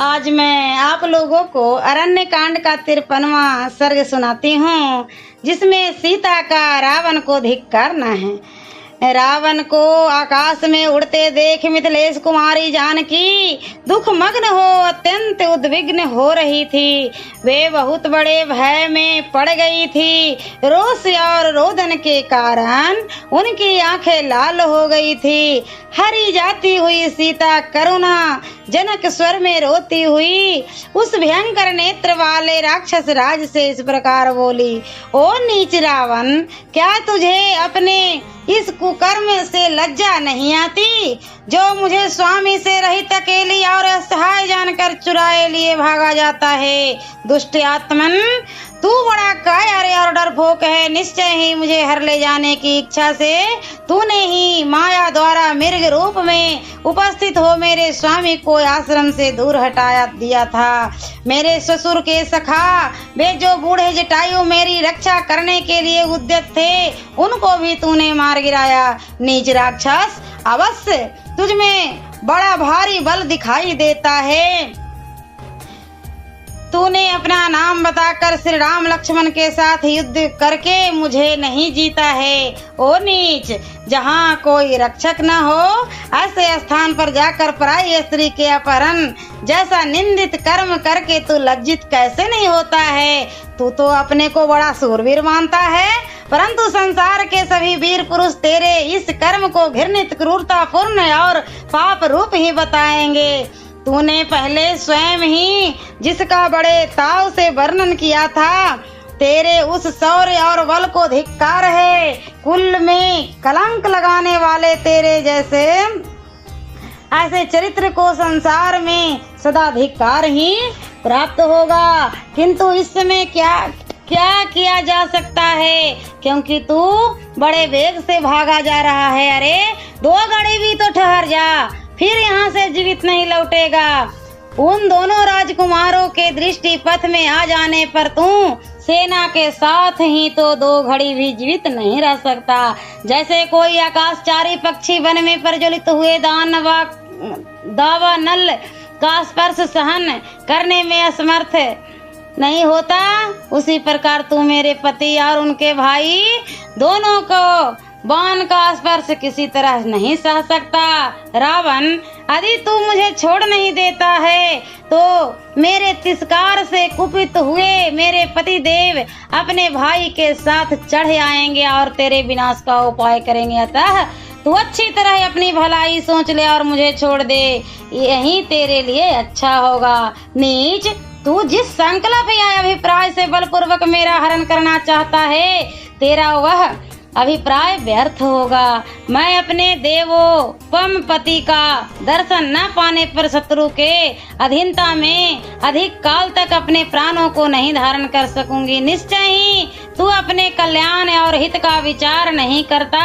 आज मैं आप लोगों को अरण्य कांड का 53वां सर्ग सुनाती हूँ, जिसमें सीता का रावण को धिक्कारना है। रावण को आकाश में उड़ते देख मिथिलेश कुमारी जानकी दुख मग्न हो अत्यंत उद्विग्न हो रही थी। वे बहुत बड़े भय में पड़ गई थी। रोष और रोदन के कारण उनकी आंखें लाल हो गई थी। हरी जाती हुई सीता करुणा जनक स्वर में रोती हुई उस भयंकर नेत्र वाले राक्षस राज से इस प्रकार बोली, ओ नीच रावण, क्या तुझे अपने इस कुकर्म से लज्जा नहीं आती, जो मुझे स्वामी से रहित अकेली और असहाय जानकर चुराए लिए भागा जाता है। दुष्ट आत्मन, तू बड़ा कायर और डरपोक है। निश्चय ही मुझे हर ले जाने की इच्छा से तूने ही माया द्वारा मृग रूप में उपस्थित हो मेरे स्वामी को आश्रम से दूर हटाया दिया था। मेरे ससुर के सखा वे जो बूढ़े जटायु मेरी रक्षा करने के लिए उद्यत थे, उनको भी तूने मार गिराया। नीच राक्षस, अवश्य तुझ में बड़ा भारी बल दिखाई देता है। तूने अपना नाम बताकर श्री राम लक्ष्मण के साथ युद्ध करके मुझे नहीं जीता है। ओ नीच, जहाँ कोई रक्षक न हो ऐसे स्थान पर जाकर पराई स्त्री के अपहरण जैसा निंदित कर्म करके तू लज्जित कैसे नहीं होता है। तू तो अपने को बड़ा सूरवीर मानता है, परंतु संसार के सभी वीर पुरुष तेरे इस कर्म को घृणित, क्रूरतापूर्ण और पाप रूप ही बताएंगे। तूने पहले स्वयं ही जिसका बड़े ताव से वर्णन किया था, तेरे उस शौर्य और बल को धिक्कार है। कुल में कलंक लगाने वाले तेरे जैसे ऐसे चरित्र को संसार में सदा धिक्कार ही प्राप्त होगा। किंतु इस समय क्या किया जा सकता है, क्योंकि तू बड़े वेग से भागा जा रहा है। अरे 2 घड़ी भी तो ठहर जा, फिर यहाँ से जीवित नहीं लौटेगा। उन दोनों राजकुमारों के दृष्टि पथ में आ जाने पर तू सेना के साथ ही तो 2 घड़ी भी जीवित नहीं रह सकता। जैसे कोई आकाशचारी पक्षी वन में प्रज्वलित हुए दावानल का स्पर्श सहन करने में असमर्थ नहीं होता, उसी प्रकार तू मेरे पति और उनके भाई दोनों को बाण का स्पर्श किसी तरह नहीं सह सकता। रावण, यदि तू मुझे छोड़ नहीं देता है तो मेरे तिरस्कार से कुपित हुए मेरे पति देव अपने भाई के साथ चढ़ आएंगे और तेरे विनाश का उपाय करेंगे। अतः तू अच्छी तरह अपनी भलाई सोच ले और मुझे छोड़ दे, यही तेरे लिए अच्छा होगा। नीच, तू जिस संकल्प या अभिप्राय से बलपूर्वक मेरा हरण करना चाहता है, तेरा वह अभिप्राय व्यर्थ होगा। मैं अपने देवोपम पति का दर्शन न पाने पर शत्रु के अधीनता में अधिक काल तक अपने प्राणों को नहीं धारण कर सकूंगी। निश्चय ही तू अपने कल्याण और हित का विचार नहीं करता।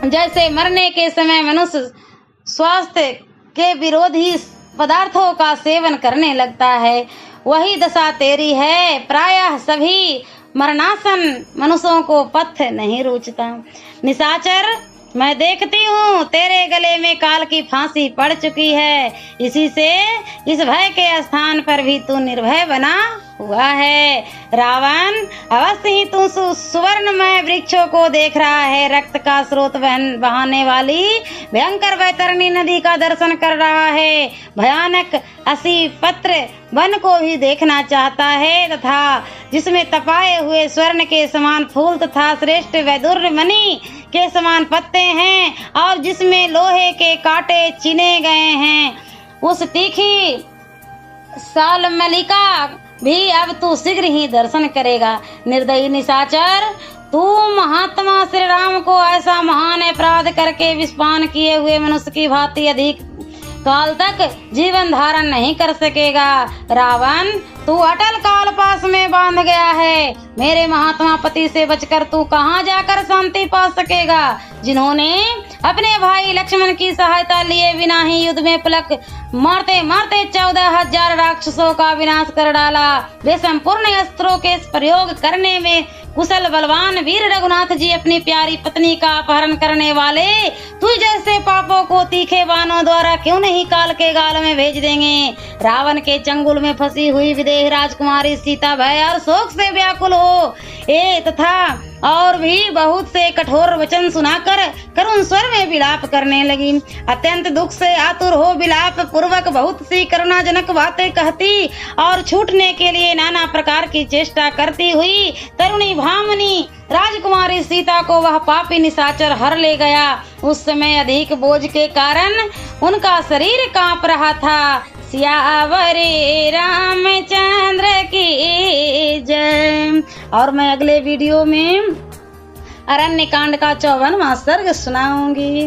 जैसे मरने के समय मनुष्य स्वास्थ्य के विरोधी पदार्थों का सेवन करने लगता है, वही दशा तेरी है। प्रायः सभी मरणासन मनुष्यों को पथ नहीं रुचता। निशाचर, मैं देखती हूँ तेरे गले में काल की फांसी पड़ चुकी है, इसी से इस भय के स्थान पर भी तू निर्भय बना हुआ है। रावण, अवश्य ही तू सुवर्णमय वृक्षों को देख रहा है, रक्त का स्रोत बहाने वाली भयंकर वैतरणी नदी का दर्शन कर रहा है, भयानक असी पत्र वन को भी देखना चाहता है, तथा जिसमें तपाए हुए स्वर्ण के समान फूल तथा श्रेष्ठ वैदुर्य मणि के समान पत्ते हैं, और जिसमें लोहे के कांटे चीने गए हैं, उस तीखी सालमलिका भी अब तू शीघ्र ही दर्शन करेगा। निर्दयी निशाचर, तू महात्मा श्री राम को ऐसा महान अपराध करके विस्पान किए हुए मनुष्य की भांति अधिक काल तक जीवन धारण नहीं कर सकेगा। रावण, तू अटल काल पास में बांध गया है। मेरे महात्मा पति से बचकर तू कहाँ जाकर शांति पा सकेगा, जिन्होंने अपने भाई लक्ष्मण की सहायता लिए बिना ही युद्ध में पलक मारते मारते 14,000 राक्षसों का विनाश कर डाला। वे संपूर्ण अस्त्रों के प्रयोग करने में कुशल बलवान वीर रघुनाथ जी अपनी प्यारी पत्नी का अपहरण करने वाले तुझ जैसे पापों को तीखे बाणों द्वारा क्यों नहीं काल के गाल में भेज देंगे। रावण के चंगुल में फंसी हुई विदेह राजकुमारी सीता भय और शोक से व्याकुल हो तथा और भी बहुत से कठोर वचन सुनाकर करुण स्वर में विलाप करने लगी। अत्यंत दुख से आतुर हो विलाप पूर्वक बहुत सी करुणाजनक बातें कहती और छूटने के लिए नाना प्रकार की चेष्टा करती हुई तरुणी भामनी राजकुमारी सीता को वह पापी निशाचर हर ले गया। उस समय अधिक बोझ के कारण उनका शरीर कांप रहा था। सियावरे रामचंद्र की जय। और मैं अगले वीडियो में अरण्य कांड का 54वां सर्ग सुनाऊंगी।